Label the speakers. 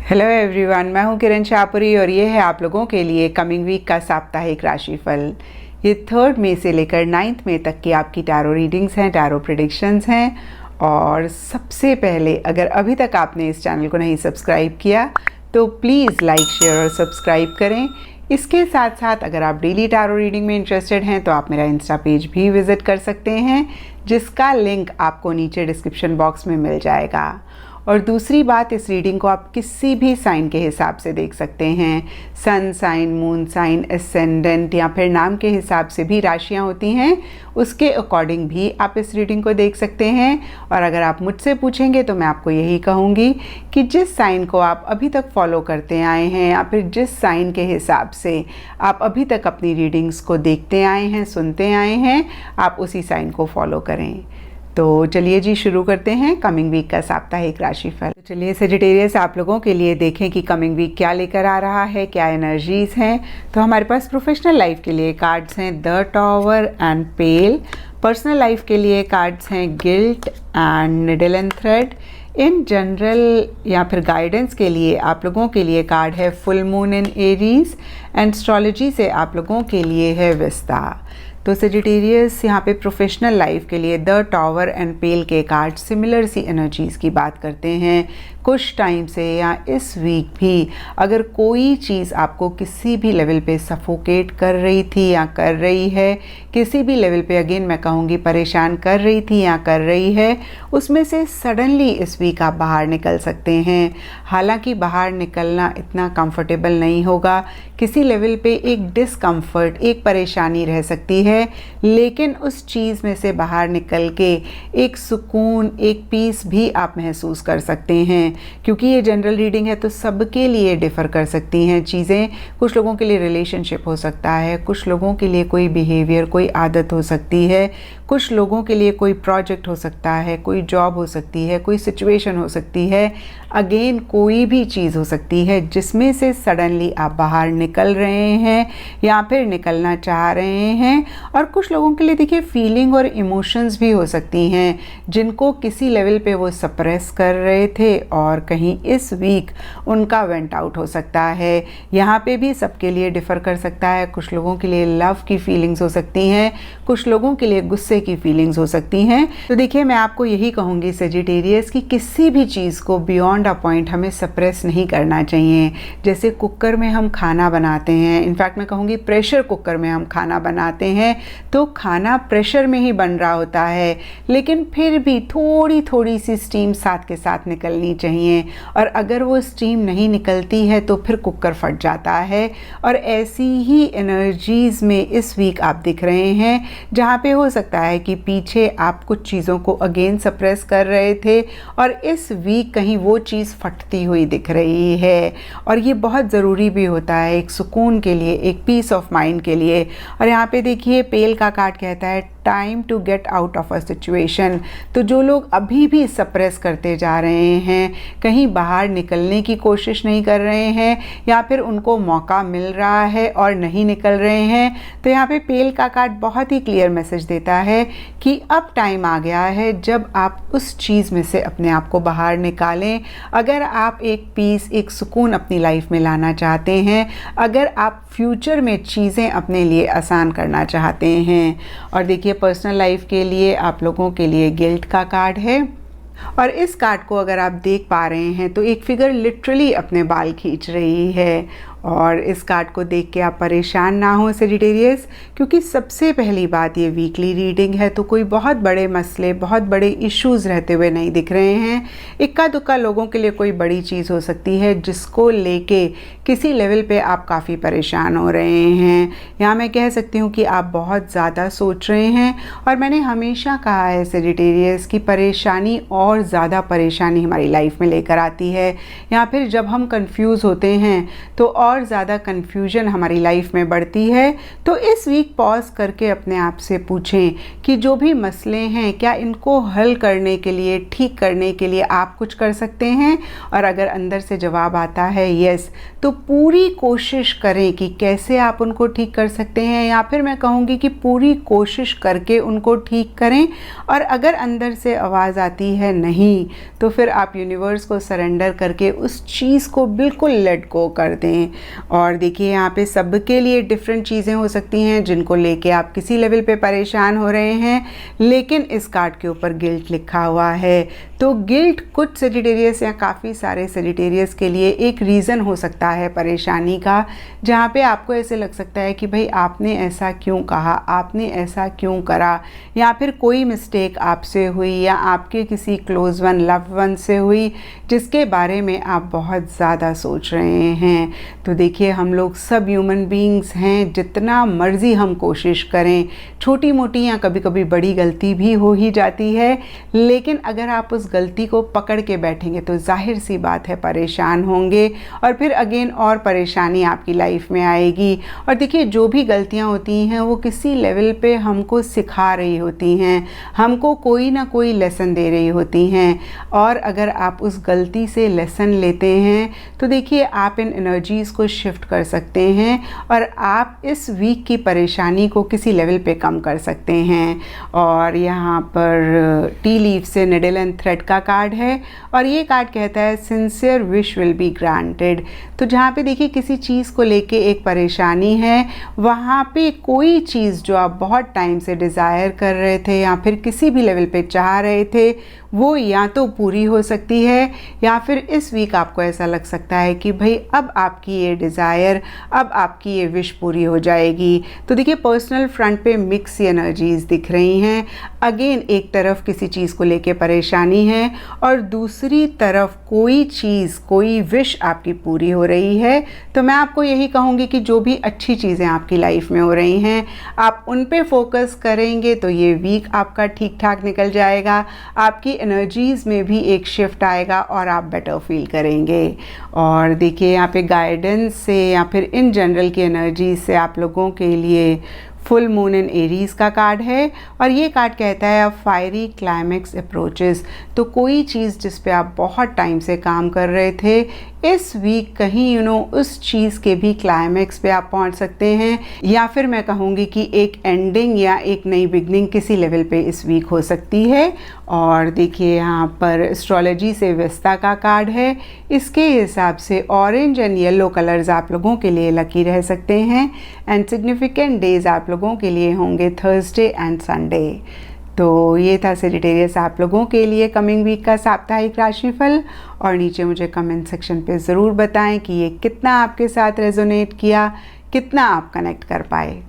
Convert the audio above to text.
Speaker 1: Hello everyone, मैं हूं किरण शाहपुरी और ये है आप लोगों के लिए कमिंग वीक का साप्ताहिक राशिफल। ये 3 मई से लेकर 9 मई तक की आपकी टैरो रीडिंग्स हैं, टैरो प्रेडिक्शंस हैं। और सबसे पहले, अगर अभी तक आपने इस चैनल को नहीं सब्सक्राइब किया तो प्लीज़ लाइक, शेयर और सब्सक्राइब करें। इसके साथ साथ अगर आप डेली टैरो रीडिंग में इंटरेस्टेड हैं तो आप मेरा इंस्टा पेज भी विज़िट कर सकते हैं, जिसका लिंक आपको नीचे डिस्क्रिप्शन बॉक्स में मिल जाएगा। और दूसरी बात, इस रीडिंग को आप किसी भी साइन के हिसाब से देख सकते हैं। Sun sign, moon sign, ascendant या फिर नाम के हिसाब से भी राशियां होती हैं, उसके अकॉर्डिंग भी आप इस रीडिंग को देख सकते हैं। और अगर आप मुझसे पूछेंगे तो मैं आपको यही कहूँगी कि जिस साइन को आप अभी तक फॉलो करते आए हैं या फिर जिस साइन के हिसाब से आप अभी तक अपनी रीडिंग्स को देखते आए हैं, सुनते आए हैं, आप उसी साइन को फॉलो करें। तो चलिए जी, शुरू करते हैं कमिंग वीक का साप्ताहिक राशिफल। तो चलिए सजिटेरियस, आप लोगों के लिए देखें कि कमिंग वीक क्या लेकर आ रहा है, क्या एनर्जीज हैं। तो हमारे पास प्रोफेशनल लाइफ के लिए कार्ड्स हैं the tower and pale. Personal life के लिए कार्ड्स हैं guilt and needle and thread. In general या फिर गाइडेंस के लिए आप लोगों के लिए कार्ड है full moon in Aries. And astrology से आप लोगों के लिए है विस्ता। तो सजिटेरियस, यहाँ पे प्रोफेशनल लाइफ के लिए द टॉवर एंड पेल के कार्ड सिमिलर सी एनर्जीज़ की बात करते हैं। कुछ टाइम से या इस वीक भी अगर कोई चीज़ आपको किसी भी लेवल पे सफोकेट कर रही थी या कर रही है, किसी भी लेवल पे अगेन मैं कहूँगी परेशान कर रही थी या कर रही है, उसमें से सडनली इस वीक आप बाहर निकल सकते हैं। हालांकि बाहर निकलना इतना कंफर्टेबल नहीं होगा, किसी लेवल पे एक डिस्कम्फर्ट, एक परेशानी रह सकती है, लेकिन उस चीज़ में से बाहर निकल के एक सुकून, एक पीस भी आप महसूस कर सकते हैं। क्योंकि ये जनरल रीडिंग है तो सबके लिए डिफ़र कर सकती हैं चीज़ें। कुछ लोगों के लिए रिलेशनशिप हो सकता है, कुछ लोगों के लिए कोई बिहेवियर, कोई आदत हो सकती है, कुछ लोगों के लिए कोई प्रोजेक्ट हो सकता है, कोई जॉब हो सकती है, कोई सिचुएशन हो सकती है। अगेन कोई भी चीज़ हो सकती है जिसमें से सडनली आप बाहर निकल रहे हैं या फिर निकलना चाह रहे हैं। और कुछ लोगों के लिए देखिए फीलिंग और इमोशंस भी हो सकती हैं जिनको किसी लेवल पे वो सप्रेस कर रहे थे और कहीं इस वीक उनका वेंट आउट हो सकता है। यहाँ पे भी सबके लिए डिफ़र कर सकता है। कुछ लोगों के लिए लव की फीलिंग्स हो सकती हैं, कुछ लोगों के लिए गुस्से की फीलिंग्स हो सकती हैं। तो देखिए, मैं आपको यही कहूँगी सजिटेरियस कि किसी भी चीज़ को बियॉन्ड अ पॉइंट हमें सप्रेस नहीं करना चाहिए। जैसे कुकर में हम खाना बनाते हैं, इनफैक्ट मैं कहूँगी प्रेशर कुकर में हम खाना बनाते हैं तो खाना प्रेशर में ही बन रहा होता है, लेकिन फिर भी थोड़ी थोड़ी सी स्टीम साथ के साथ निकलनी चाहिए। और अगर वो स्टीम नहीं निकलती है तो फिर कुकर फट जाता है। और ऐसी ही एनर्जीज़ में इस वीक आप दिख रहे हैं, जहाँ पे हो सकता है कि पीछे आप कुछ चीज़ों को अगेन सप्रेस कर रहे थे और इस वीक कहीं वो चीज़ फटती हुई दिख रही है। और ये बहुत ज़रूरी भी होता है एक सुकून के लिए, एक पीस ऑफ माइंड के लिए। और यहाँ पे देखिए पेल का कार्ड कहता है time to get out of a situation. तो जो लोग अभी भी सप्रेस करते जा रहे हैं, कहीं बाहर निकलने की कोशिश नहीं कर रहे हैं या फिर उनको मौका मिल रहा है और नहीं निकल रहे हैं, तो यहाँ पे पेल का कार्ड बहुत ही क्लियर मैसेज देता है कि अब टाइम आ गया है जब आप उस चीज़ में से अपने आप को बाहर निकालें। अगर आप एक पीस, एक सुकून अपनी लाइफ में लाना चाहते हैं, अगर आप फ्यूचर में चीज़ें अपने लिए आसान करना चाहते हैं। और देखिए पर्सनल लाइफ के लिए आप लोगों के लिए गिल्ट का कार्ड है। और इस कार्ड को अगर आप देख पा रहे हैं तो एक फिगर लिटरली अपने बाल खींच रही है। और इस कार्ड को देख के आप परेशान ना हो सजिटेरियस, क्योंकि सबसे पहली बात, ये वीकली रीडिंग है तो कोई बहुत बड़े मसले, बहुत बड़े इश्यूज़ रहते हुए नहीं दिख रहे हैं। इक्का दुक्का लोगों के लिए कोई बड़ी चीज़ हो सकती है जिसको लेके किसी लेवल पे आप काफ़ी परेशान हो रहे हैं। यहाँ मैं कह सकती हूँ कि आप बहुत ज़्यादा सोच रहे हैं। और मैंने हमेशा कहा है सजिटेरियस की परेशानी और ज़्यादा परेशानी हमारी लाइफ में लेकर आती है, या फिर जब हम कंफ्यूज होते हैं तो और और ज़्यादा कन्फ्यूजन हमारी लाइफ में बढ़ती है। तो इस वीक पॉज करके अपने आप से पूछें कि जो भी मसले हैं क्या इनको हल करने के लिए, ठीक करने के लिए आप कुछ कर सकते हैं। और अगर अंदर से जवाब आता है यस, तो पूरी कोशिश करें कि कैसे आप उनको ठीक कर सकते हैं, या फिर मैं कहूँगी कि पूरी कोशिश करके उनको ठीक करें। और अगर अंदर से आवाज़ आती है नहीं, तो फिर आप यूनिवर्स को सरेंडर करके उस चीज़ को बिल्कुल लेट गो कर दें। और देखिए यहाँ पे सबके लिए डिफरेंट चीज़ें हो सकती हैं जिनको लेके आप किसी लेवल पे परेशान हो रहे हैं, लेकिन इस कार्ड के ऊपर गिल्ट लिखा हुआ है। तो गिल्ट कुछ सेजिटेरियस या काफ़ी सारे सेजिटेरियस के लिए एक रीज़न हो सकता है परेशानी का, जहाँ पे आपको ऐसे लग सकता है कि भाई आपने ऐसा क्यों कहा, आपने ऐसा क्यों करा, या फिर कोई मिस्टेक आपसे हुई या आपके किसी क्लोज वन, लव वन से हुई जिसके बारे में आप बहुत ज़्यादा सोच रहे हैं। तो देखिए हम लोग सब ह्यूमन बीइंग्स हैं, जितना मर्ज़ी हम कोशिश करें, छोटी मोटी या कभी कभी बड़ी गलती भी हो ही जाती है, लेकिन अगर आप उस गलती को पकड़ के बैठेंगे तो जाहिर सी बात है परेशान होंगे और फिर अगेन और परेशानी आपकी लाइफ में आएगी। और देखिए जो भी गलतियां होती हैं वो किसी लेवल पे हमको सिखा रही होती हैं, हमको कोई ना कोई लेसन दे रही होती हैं। और अगर आप उस गलती से लेसन लेते हैं तो देखिए आप इन एनर्जीज़ को शिफ्ट कर सकते हैं और आप इस वीक की परेशानी को किसी लेवल पे कम कर सकते हैं। और यहाँ पर टी लीफ से निडल एंड थ्रेड का कार्ड है और ये कार्ड कहता है sincere wish will be granted. तो जहाँ पे देखिए किसी चीज़ को लेके एक परेशानी है, वहाँ पे कोई चीज़ जो आप बहुत टाइम से डिज़ायर कर रहे थे या फिर किसी भी लेवल पे चाह रहे थे, वो या तो पूरी हो सकती है या फिर इस वीक आपको ऐसा लग सकता है कि भाई अब आपकी ये डिज़ायर, अब आपकी ये विश पूरी हो जाएगी। तो देखिए पर्सनल फ्रंट पे मिक्स एनर्जीज़ दिख रही हैं। अगेन एक तरफ किसी चीज़ को लेके परेशानी है और दूसरी तरफ कोई चीज़, कोई विश आपकी पूरी हो रही है। तो मैं आपको यही कहूँगी कि जो भी अच्छी चीज़ें आपकी लाइफ में हो रही हैं, आप उन पे फोकस करेंगे तो ये वीक आपका ठीक ठाक निकल जाएगा। आपकी एनर्जीज़ में भी एक शिफ्ट आएगा और आप बेटर फील करेंगे। और देखिए यहाँ पे गाइडेंस से या फिर इन जनरल की एनर्जी से आप लोगों के लिए फुल मून इन एरीज़ का कार्ड है और ये कार्ड कहता है फायरी क्लाइमेक्स अप्रोचेस। तो कोई चीज़ जिस पे आप बहुत टाइम से काम कर रहे थे, इस वीक कहीं उस चीज़ के भी क्लाइमेक्स पे आप पहुंच सकते हैं, या फिर मैं कहूँगी कि एक एंडिंग या एक नई बिगनिंग किसी लेवल पे इस वीक हो सकती है। और देखिए यहाँ पर एस्ट्रोलॉजी से व्यस्ता का कार्ड है। इसके हिसाब से ऑरेंज एंड येलो कलर्स आप लोगों के लिए लकी रह सकते हैं एंड सिग्निफिकेंट डेज आप लोगों के लिए होंगे थर्सडे एंड संडे। तो ये था सेजिटेरियस आप लोगों के लिए कमिंग वीक का साप्ताहिक राशिफल। और नीचे मुझे कमेंट सेक्शन पे ज़रूर बताएं कि ये कितना आपके साथ रेजोनेट किया, कितना आप कनेक्ट कर पाए।